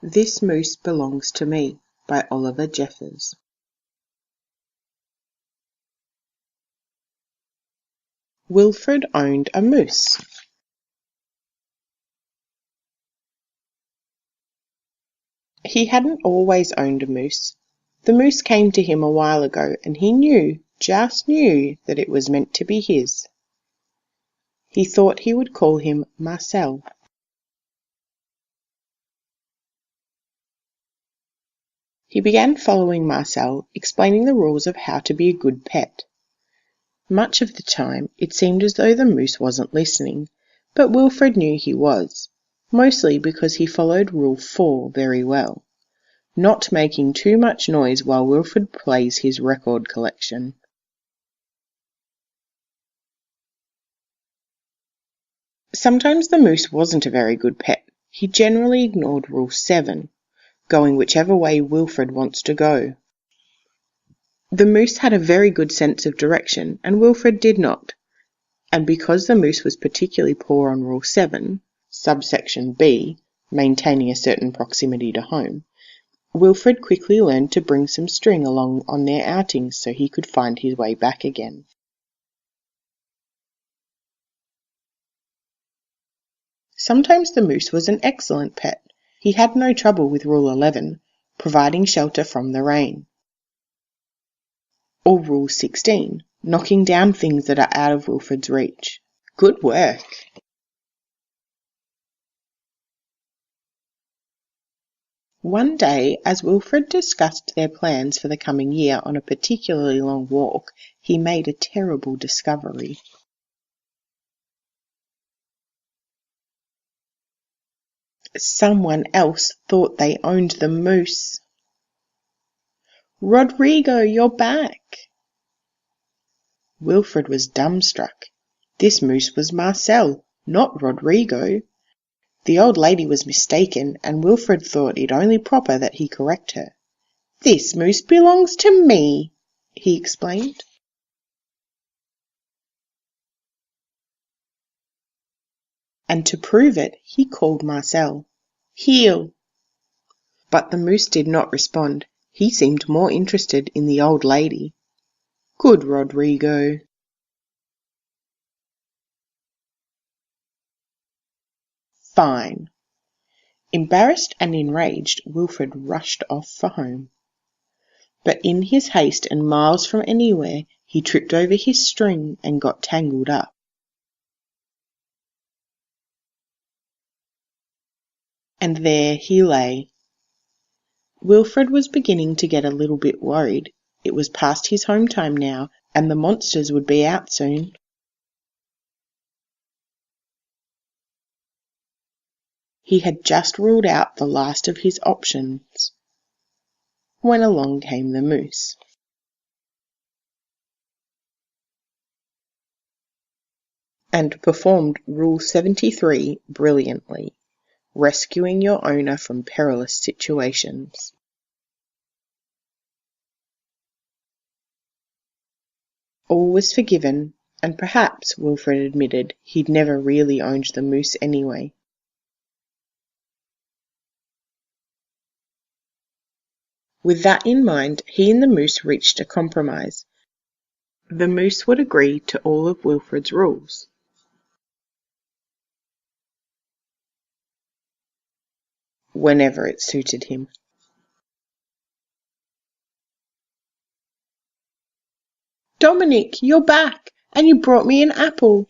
This Moose Belongs to Me by Oliver Jeffers. Wilfred owned a moose. He hadn't always owned a moose. The moose came to him a while ago, and he just knew, that it was meant to be his. He thought he would call him Marcel. He began following Marcel, explaining the rules of how to be a good pet. Much of the time it seemed as though the moose wasn't listening, but Wilfred knew he was, mostly because he followed Rule 4 very well, not making too much noise while Wilfred plays his record collection. Sometimes the moose wasn't a very good pet. He generally ignored Rule 7, going whichever way Wilfred wants to go. The moose had a very good sense of direction, and Wilfred did not, and because the moose was particularly poor on Rule 7, subsection B, maintaining a certain proximity to home, Wilfred quickly learned to bring some string along on their outings so he could find his way back again. Sometimes the moose was an excellent pet. He had no trouble with Rule 11, providing shelter from the rain. Or Rule 16, knocking down things that are out of Wilfred's reach. Good work! One day, as Wilfred discussed their plans for the coming year on a particularly long walk, he made a terrible discovery. Someone else thought they owned the moose. "Rodrigo, you're back!" Wilfred was dumbstruck. This moose was Marcel, not Rodrigo. The old lady was mistaken, and Wilfred thought it only proper that he correct her. "This moose belongs to me," he explained. And to prove it, he called Marcel. "Heel!" But the moose did not respond. He seemed more interested in the old lady. "Good Rodrigo." Fine. Embarrassed and enraged, Wilfred rushed off for home. But in his haste and miles from anywhere, he tripped over his string and got tangled up. And there he lay. Wilfred was beginning to get a little bit worried. It was past his home time now, and the monsters would be out soon. He had just ruled out the last of his options when along came the moose. And performed Rule 73 brilliantly, rescuing your owner from perilous situations. All was forgiven, and perhaps, Wilfred admitted, he'd never really owned the moose anyway. With that in mind, he and the moose reached a compromise. The moose would agree to all of Wilfred's rules. Whenever it suited him. "Dominic, you're back, and you brought me an apple,"